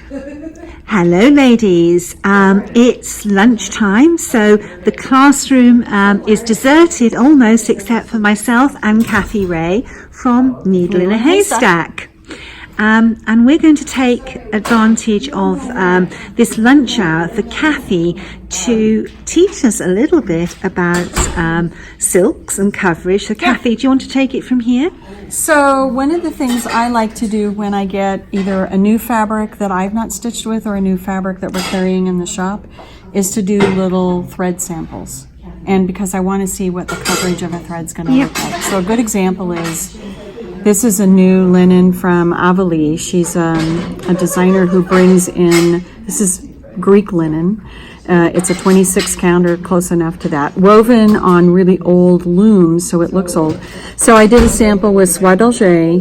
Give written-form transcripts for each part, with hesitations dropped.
Hello ladies, it's lunchtime, so the classroom is deserted almost except for myself and Cathy Ray from Needle in a Haystack. And we're going to take advantage of this lunch hour for Cathy to teach us a little bit about silks and coverage. So Cathy, do you want to take it from here? So one of the things I like to do when I get either a new fabric that I've not stitched with or a new fabric that we're carrying in the shop is to do little thread samples. And because I want to see what the coverage of a thread's going to look like. So a good example is, this is a new linen from Avali. She's a designer who brings in, this is Greek linen. It's a 26 count or close enough to that, woven on really old looms, so it looks old. So I did a sample with soie d'Alger,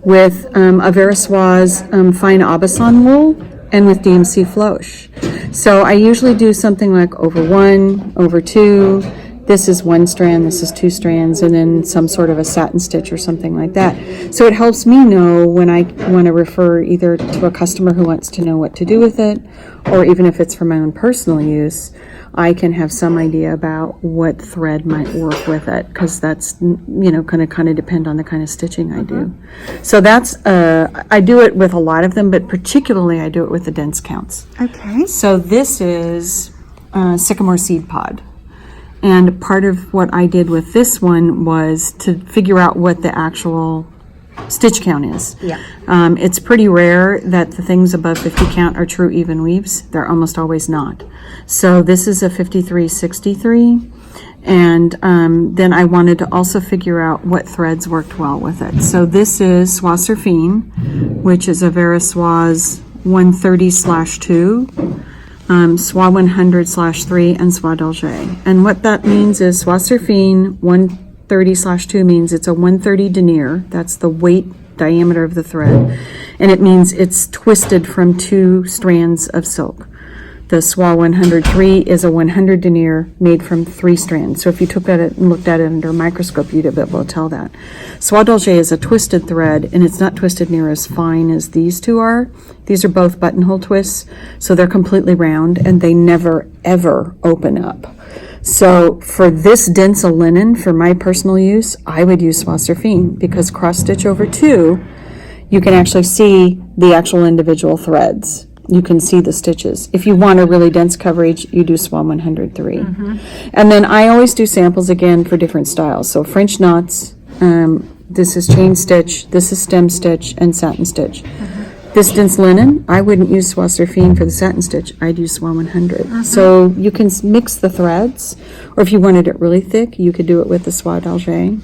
with a Verissoise fine Aubusson wool, and with DMC Floche. So I usually do something like over 1, over 2. This is 1 strand, this is 2 strands, and then some sort of a satin stitch or something like that. So it helps me know when I want to refer either to a customer who wants to know what to do with it, or even if it's for my own personal use, I can have some idea about what thread might work with it, because that's, you know, going to kind of depend on the kind of stitching I do. So that's, I do it with a lot of them, but particularly I do it with the dense counts. Okay. So this is sycamore seed pod. And part of what I did with this one was to figure out what the actual stitch count is. Yeah. It's pretty rare that the things above 50 count are true even weaves. They're almost always not. So this is a 53-63. And then I wanted to also figure out what threads worked well with it. So this is soie surfine, which is a Verissoise 130/2. Soie 100/3 and soie d'Alger. And what that means is soie surfine 130/2 means it's a 130 denier. That's the weight diameter of the thread. And it means it's twisted from 2 strands of silk. The soie 103 is a 100 denier made from 3 strands. So if you took at it and looked at it under a microscope, you'd be able to tell that. Soie d'Alger is a twisted thread, and it's not twisted near as fine as these two are. These are both buttonhole twists, so they're completely round, and they never, ever open up. So for this dense a linen, for my personal use, I would use soie surfine, because cross stitch over 2, you can actually see the actual individual threads. You can see the stitches. If you want a really dense coverage, you do soie 103. And then I always do samples again for different styles. So French knots, this is chain stitch, this is stem stitch, and satin stitch. This dense linen, I wouldn't use soie surfine for the satin stitch. I'd use soie 100. So you can mix the threads, or if you wanted it really thick, you could do it with the soie d'Alger.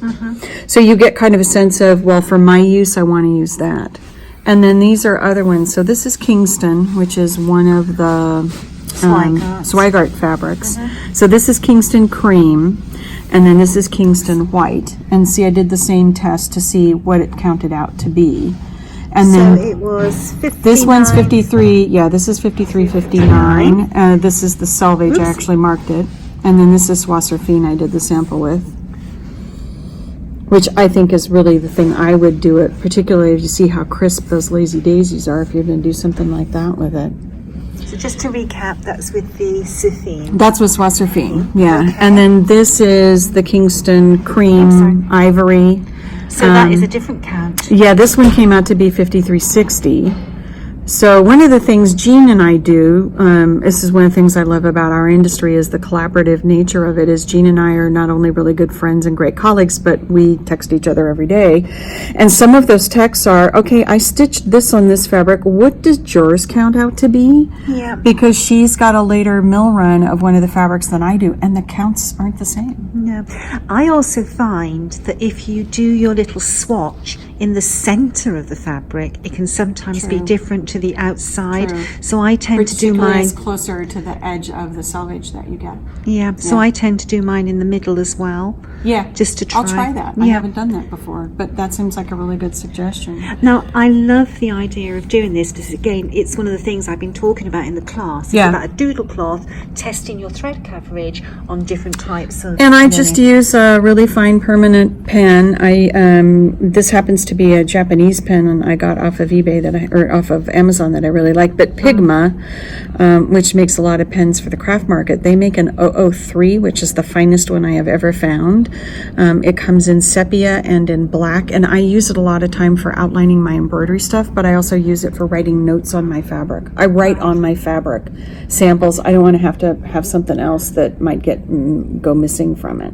So you get kind of a sense of, well, for my use, I want to use that. And then these are other ones. So this is Kingston, which is one of the Zweigart fabrics. So this is Kingston cream, and then this is Kingston white. And see, I did the same test to see what it counted out to be. And then So it was 59. this one's 53. Yeah, this is 53-59. This is the selvage. I actually marked it. And then this is soie surfine I did the sample with, which I think is really the thing I would do it, particularly if you see how crisp those lazy daisies are, if you're going to do something like that with it. So just to recap, that's with the surfine. That's with soie surfine, yeah. Okay. And then this is the Kingston cream ivory. So that is a different count. Yeah, this one came out to be 53-60. So one of the things Jean and I do, this is one of the things I love about our industry, is the collaborative nature of it. Is Jean and I are not only really good friends and great colleagues, but we text each other every day. And some of those texts are, okay, I stitched this on this fabric. What does yours count out to be? Yeah. Because she's got a later mill run of one of the fabrics than I do, and the counts aren't the same. No. I also find that if you do your little swatch in the center of the fabric, it can sometimes be different to the outside. So I tend to do mine closer to the edge of the selvage that you get. Yeah, so I tend to do mine in the middle as well. Yeah, just to try. I'll try that. I haven't done that before, but that seems like a really good suggestion. Now, I love the idea of doing this because, again, it's one of the things I've been talking about in the class. It's about a doodle cloth, testing your thread coverage on different types of And I just use a really fine permanent pen. This happens to be a Japanese pen, and I got off of eBay or off of Amazon that I really like. But Pigma, which makes a lot of pens for the craft market, they make an 003, which is the finest one I have ever found. It comes in sepia and in black, and I use it a lot of time for outlining my embroidery stuff, but I also use it for writing notes on my fabric. I write on my fabric samples. I don't want to have something else that might go missing from it.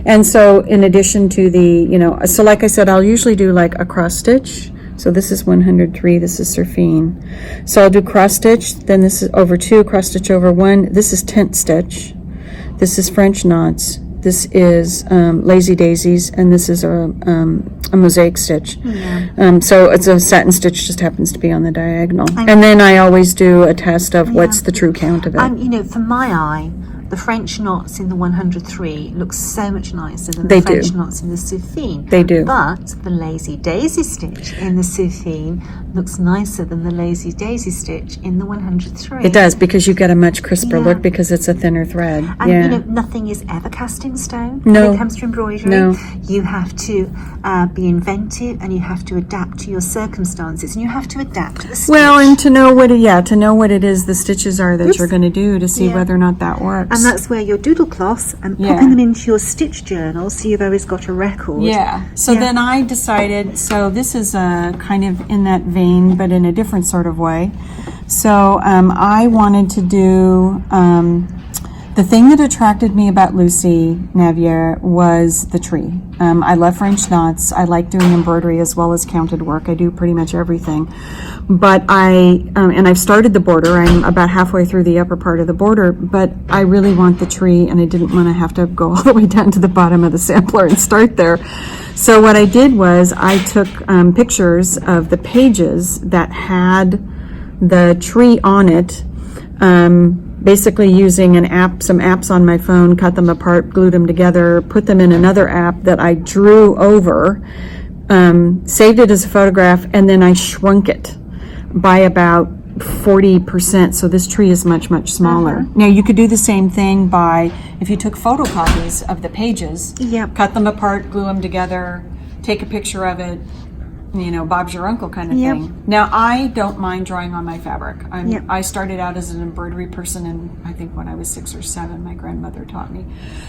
And so in addition to the, so like I said, I'll usually do like a cross stitch. So this is 103, this is Surfine. So I'll do cross stitch, then this is over 2, cross stitch over 1. This is tent stitch. This is French knots. This is lazy daisies, and this is a mosaic stitch. Yeah. So it's a satin stitch, just happens to be on the diagonal. And then I always do a test of what's the true count of it. And for my eye, the French knots in the 103 look so much nicer than the French knots in the Surfine. They do. But the lazy daisy stitch in the Surfine looks nicer than the lazy daisy stitch in the 103. It does, because you get a much crisper look because it's a thinner thread. And nothing is ever cast in stone when it comes to embroidery. No. You have to be inventive, and you have to adapt to your circumstances, and you have to adapt to the stitch. Well, and to know what it is the stitches are that you're going to do to see whether or not that works. And that's where your doodle cloths and popping them into your stitch journal, so you've always got a record. So then I decided, so this is kind of in that vein, but in a different sort of way. So I wanted to do, the thing that attracted me about Lucy Navier was the tree. I love French knots. I like doing embroidery as well as counted work. I do pretty much everything. But and I've started the border. I'm about halfway through the upper part of the border, but I really want the tree, and I didn't want to have to go all the way down to the bottom of the sampler and start there. So what I did was I took pictures of the pages that had the tree on it, basically using an app, some apps on my phone, cut them apart, glued them together, put them in another app that I drew over, saved it as a photograph, and then I shrunk it by about 40%. So this tree is much, much smaller. Now you could do the same thing if you took photocopies of the pages, cut them apart, glue them together, take a picture of it, Bob's your uncle kind of thing. Now, I don't mind drawing on my fabric. I started out as an embroidery person, and I think when I was 6 or 7, my grandmother taught me.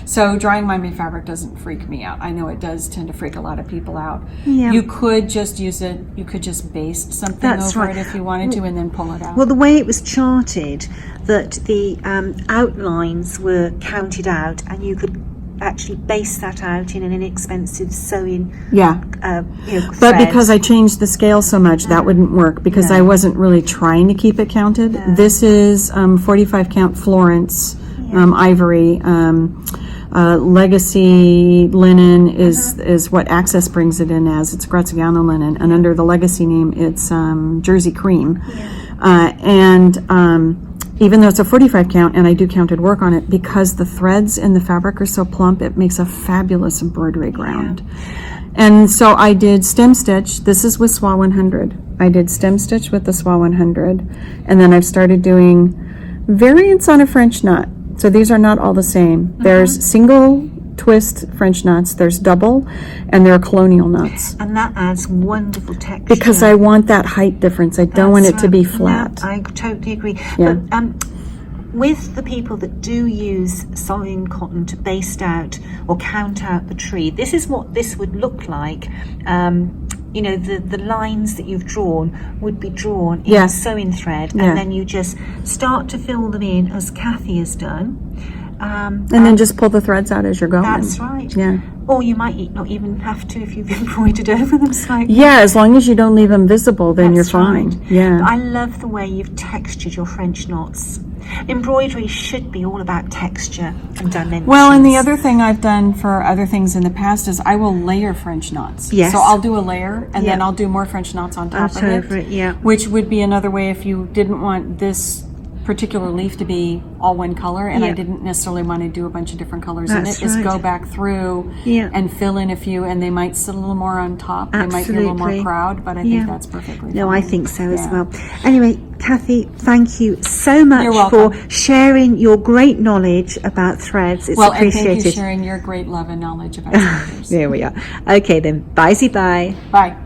So drawing on my fabric doesn't freak me out. I know it does tend to freak a lot of people out. You could just use it, you could just baste something over it if you wanted to, and then pull it out. Well, the way it was charted, that the outlines were counted out, and you could actually base that out in an inexpensive sewing but because I changed the scale so much, that wouldn't work, because I wasn't really trying to keep it counted. This is 45 count Florence ivory. Legacy linen is what Access brings it in as. It's Graziano linen, and under the Legacy name it's Jersey cream. Even though it's a 45 count, and I do counted work on it, because the threads in the fabric are so plump, it makes a fabulous embroidery ground. And so I did stem stitch. This is with SWA 100. I did stem stitch with the SWA 100, and then I've started doing variants on a French knot. So these are not all the same. There's single twist French knots, there's double, and there are colonial knots. And that adds wonderful texture. Because I want that height difference. I don't want it to be flat. I totally agree. But with the people that do use sewing cotton to baste out or count out the tree, this is what this would look like. The lines that you've drawn would be drawn in sewing thread, and then you just start to fill them in as Cathy has done. And then just pull the threads out as you're going. That's right. Yeah. Or you might not even have to if you've embroidered over them slightly. Yeah, as long as you don't leave them visible, then you're fine. Right. Yeah. I love the way you've textured your French knots. Embroidery should be all about texture and dimensions. Well, and the other thing I've done for other things in the past is I will layer French knots. Yes. So I'll do a layer, and then I'll do more French knots on top of it. Which Which would be another way if you didn't want this particular leaf to be all one color, and I Yeah. didn't necessarily want to do a bunch of different colors in That's it. Is right. go back through Yeah. and fill in a few, and they might sit a little more on top. They might be a little more Absolutely. proud, but I think Yeah. that's perfectly No, fine. I think so as Yeah. well. Anyway, Cathy, thank you so much You're for welcome. sharing your great knowledge about threads. It's Well, and appreciated. thank you sharing your great love and knowledge about sweaters. There we are. Okay then. Bye, bye. Bye.